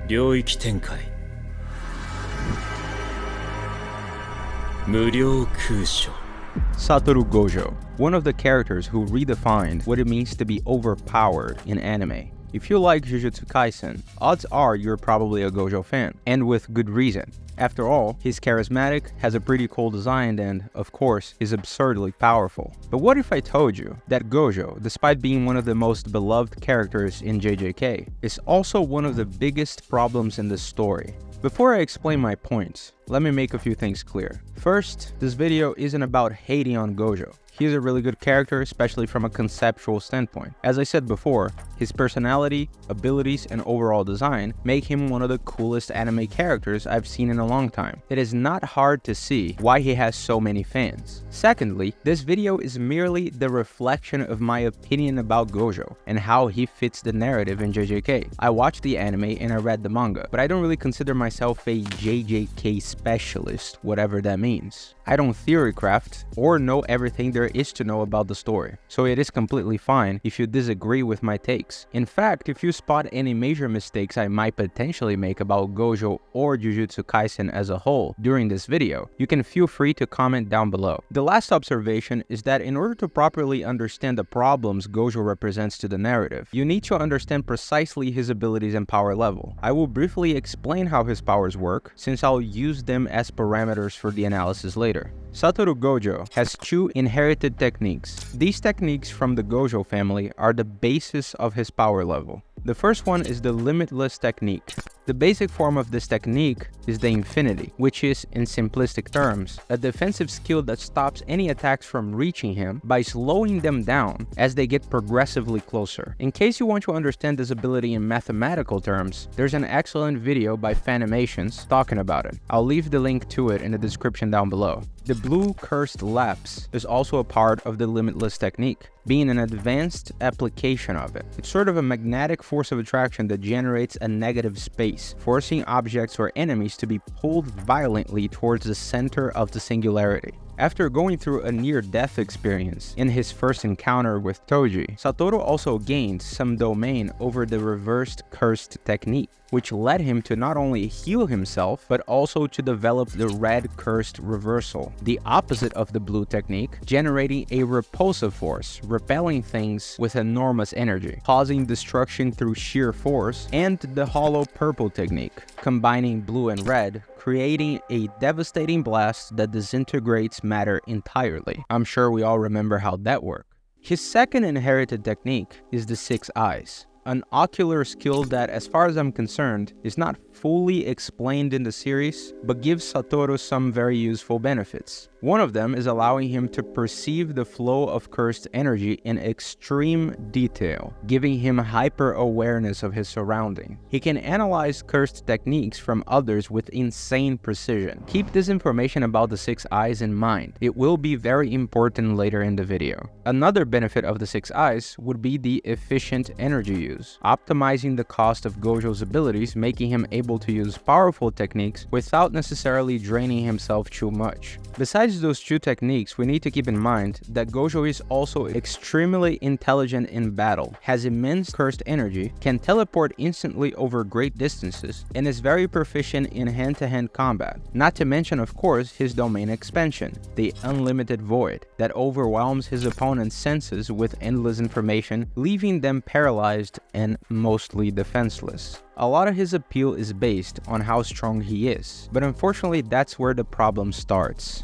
領域展開無料空所 Satoru Gojo, one of the characters who redefined what it means to be overpowered in anime. If you like Jujutsu Kaisen, odds are you're probably a Gojo fan, and with good reason. After all, he's charismatic, has a pretty cool design, and, of course, is absurdly powerful. But what if I told you that Gojo, despite being one of the most beloved characters in JJK, is also one of the biggest problems in the story? Before I explain my points, let me make a few things clear. First, this video isn't about hating on Gojo. He's a really good character, especially from a conceptual standpoint. As I said before, his personality, abilities, and overall design make him one of the coolest anime characters I've seen in a long time. It is not hard to see why he has so many fans. Secondly, this video is merely the reflection of my opinion about Gojo and how he fits the narrative in JJK. I watched the anime and I read the manga, but I don't really consider myself a JJK specialist, whatever that means. I don't theorycraft or know everything there is to know about the story, so it is completely fine if you disagree with my takes. In fact, if you spot any major mistakes I might potentially make about Gojo or Jujutsu Kaisen as a whole during this video, you can feel free to comment down below. The last observation is that in order to properly understand the problems Gojo represents to the narrative, you need to understand precisely his abilities and power level. I will briefly explain how his powers work, since I'll use them as parameters for the analysis later. Satoru Gojo has two inherited techniques. These techniques from the Gojo family are the basis of his power level. The first one is the Limitless technique. The basic form of this technique is the Infinity, which is, in simplistic terms, a defensive skill that stops any attacks from reaching him by slowing them down as they get progressively closer. In case you want to understand this ability in mathematical terms, there's an excellent video by Fanimations talking about it. I'll leave the link to it in the description down below. The blue cursed lapse is also a part of the Limitless technique, being an advanced application of it. It's sort of a magnetic force of attraction that generates a negative space, forcing objects or enemies to be pulled violently towards the center of the singularity. After going through a near-death experience in his first encounter with Toji, Satoru also gained some domain over the reversed cursed technique, which led him to not only heal himself, but also to develop the red cursed reversal, the opposite of the blue technique, generating a repulsive force, repelling things with enormous energy, causing destruction through sheer force, and the hollow purple technique, combining blue and red, creating a devastating blast that disintegrates matter entirely. I'm sure we all remember how that worked. His second inherited technique is the Six Eyes, an ocular skill that, as far as I'm concerned, is not fully explained in the series, but gives Satoru some very useful benefits. One of them is allowing him to perceive the flow of cursed energy in extreme detail, giving him hyper-awareness of his surrounding. He can analyze cursed techniques from others with insane precision. Keep this information about the Six Eyes in mind. It will be very important later in the video. Another benefit of the Six Eyes would be the efficient energy use, optimizing the cost of Gojo's abilities, making him able to use powerful techniques without necessarily draining himself too much. Besides those two techniques, we need to keep in mind that Gojo is also extremely intelligent in battle, has immense cursed energy, can teleport instantly over great distances, and is very proficient in hand-to-hand combat. Not to mention, of course, his domain expansion, the Unlimited Void, that overwhelms his opponent's senses with endless information, leaving them paralyzed and mostly defenseless. A lot of his appeal is based on how strong he is, but unfortunately that's where the problem starts.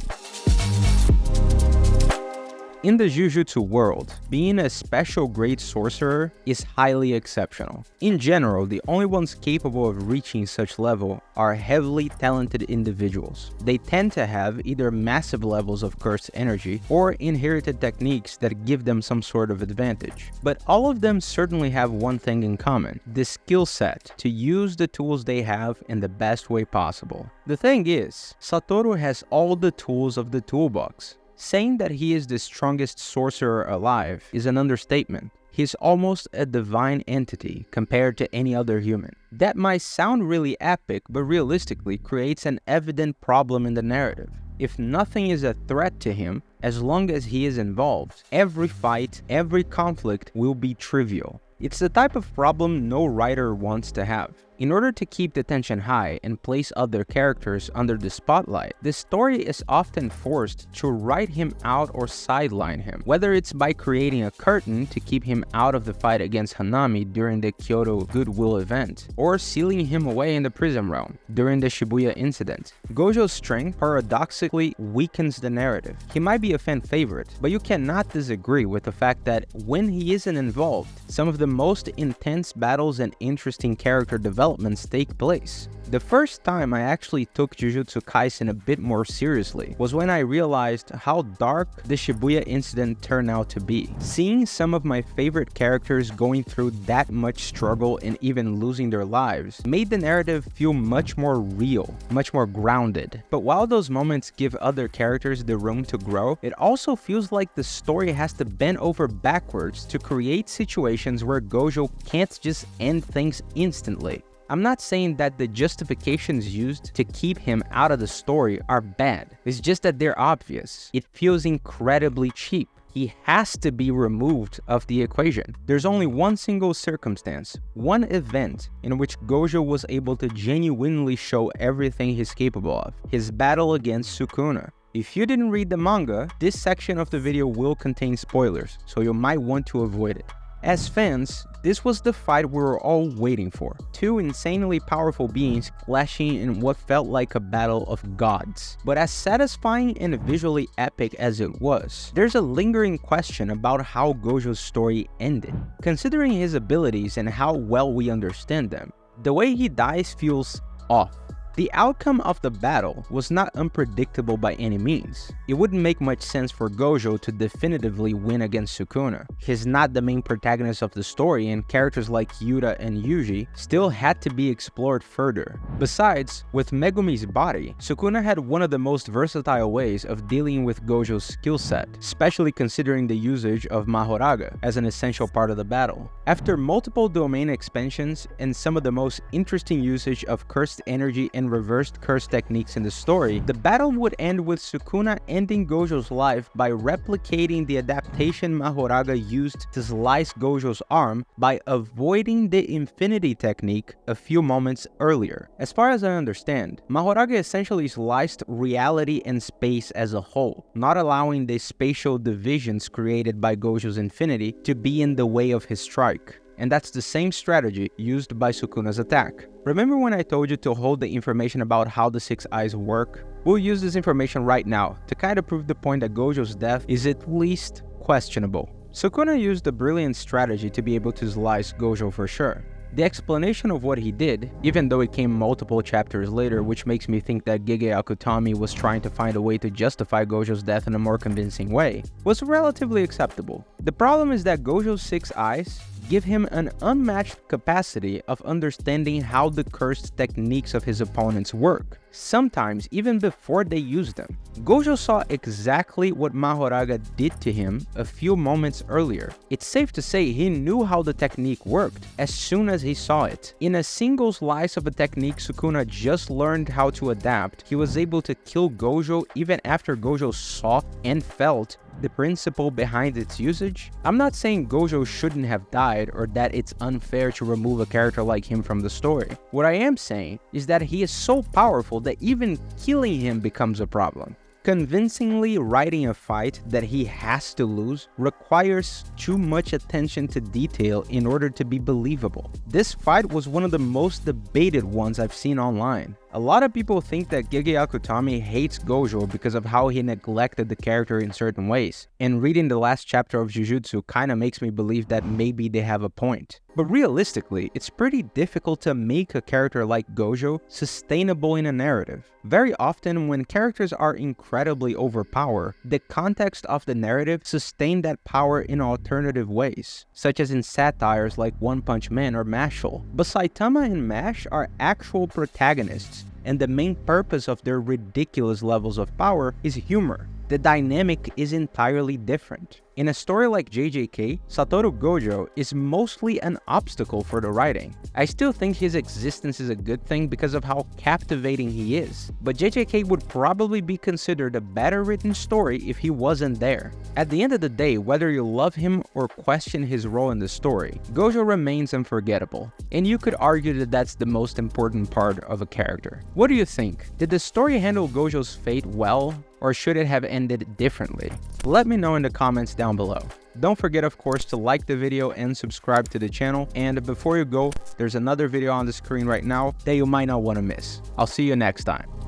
In the Jujutsu world, being a special grade sorcerer is highly exceptional. In general, the only ones capable of reaching such level are heavily talented individuals. They tend to have either massive levels of cursed energy or inherited techniques that give them some sort of advantage. But all of them certainly have one thing in common: the skill set to use the tools they have in the best way possible. The thing is, Satoru has all the tools of the toolbox. Saying that he is the strongest sorcerer alive is an understatement. He's almost a divine entity compared to any other human. That might sound really epic, but realistically creates an evident problem in the narrative. If nothing is a threat to him, as long as he is involved, every fight, every conflict will be trivial. It's the type of problem no writer wants to have. In order to keep the tension high and place other characters under the spotlight, the story is often forced to write him out or sideline him, whether it's by creating a curtain to keep him out of the fight against Hanami during the Kyoto Goodwill event, or sealing him away in the prison realm during the Shibuya incident. Gojo's strength paradoxically weakens the narrative. He might be a fan favorite, but you cannot disagree with the fact that when he isn't involved, some of the most intense battles and interesting character developments take place. The first time I actually took Jujutsu Kaisen a bit more seriously was when I realized how dark the Shibuya incident turned out to be. Seeing some of my favorite characters going through that much struggle and even losing their lives made the narrative feel much more real, much more grounded. But while those moments give other characters the room to grow, it also feels like the story has to bend over backwards to create situations where Gojo can't just end things instantly. I'm not saying that the justifications used to keep him out of the story are bad, it's just that they're obvious. It feels incredibly cheap. He has to be removed of the equation. There's only one single circumstance, one event in which Gojo was able to genuinely show everything he's capable of: his battle against Sukuna. If you didn't read the manga, this section of the video will contain spoilers, so you might want to avoid it. As fans, this was the fight we were all waiting for. Two insanely powerful beings clashing in what felt like a battle of gods. But as satisfying and visually epic as it was, there's a lingering question about how Gojo's story ended. Considering his abilities and how well we understand them, the way he dies feels off. The outcome of the battle was not unpredictable by any means. It wouldn't make much sense for Gojo to definitively win against Sukuna. He's not the main protagonist of the story, and characters like Yuta and Yuji still had to be explored further. Besides, with Megumi's body, Sukuna had one of the most versatile ways of dealing with Gojo's skill set, especially considering the usage of Mahoraga as an essential part of the battle. After multiple domain expansions and some of the most interesting usage of cursed energy and reversed curse techniques in the story, the battle would end with Sukuna ending Gojo's life by replicating the adaptation Mahoraga used to slice Gojo's arm by avoiding the infinity technique a few moments earlier. As far as I understand, Mahoraga essentially sliced reality and space as a whole, not allowing the spatial divisions created by Gojo's infinity to be in the way of his strike. And that's the same strategy used by Sukuna's attack. Remember when I told you to hold the information about how the six eyes work? We'll use this information right now to kind of prove the point that Gojo's death is at least questionable. Sukuna used a brilliant strategy to be able to slice Gojo for sure. The explanation of what he did, even though it came multiple chapters later, which makes me think that Gege Akutami was trying to find a way to justify Gojo's death in a more convincing way, was relatively acceptable. The problem is that Gojo's six eyes give him an unmatched capacity of understanding how the cursed techniques of his opponents work, sometimes even before they use them. Gojo saw exactly what Mahoraga did to him a few moments earlier. It's safe to say he knew how the technique worked as soon as he saw it. In a single slice of a technique Sukuna just learned how to adapt, he was able to kill Gojo even after Gojo saw and felt the principle behind its usage. I'm not saying Gojo shouldn't have died or that it's unfair to remove a character like him from the story. What I am saying is that he is so powerful that even killing him becomes a problem. Convincingly writing a fight that he has to lose requires too much attention to detail in order to be believable. This fight was one of the most debated ones I've seen online. A lot of people think that Gege Akutami hates Gojo because of how he neglected the character in certain ways, and reading the last chapter of Jujutsu kinda makes me believe that maybe they have a point. But realistically, it's pretty difficult to make a character like Gojo sustainable in a narrative. Very often, when characters are incredibly overpowered, the context of the narrative sustain that power in alternative ways, such as in satires like One Punch Man or Mashle. But Saitama and MASH are actual protagonists, and the main purpose of their ridiculous levels of power is humor. The dynamic is entirely different. In a story like JJK, Satoru Gojo is mostly an obstacle for the writing. I still think his existence is a good thing because of how captivating he is, but JJK would probably be considered a better written story if he wasn't there. At the end of the day, whether you love him or question his role in the story, Gojo remains unforgettable, and you could argue that that's the most important part of a character. What do you think? Did the story handle Gojo's fate well, or should it have ended differently? Let me know in the comments down below. Don't forget, of course, to like the video and subscribe to the channel, and before you go, there's another video on the screen right now that you might not want to miss. I'll see you next time.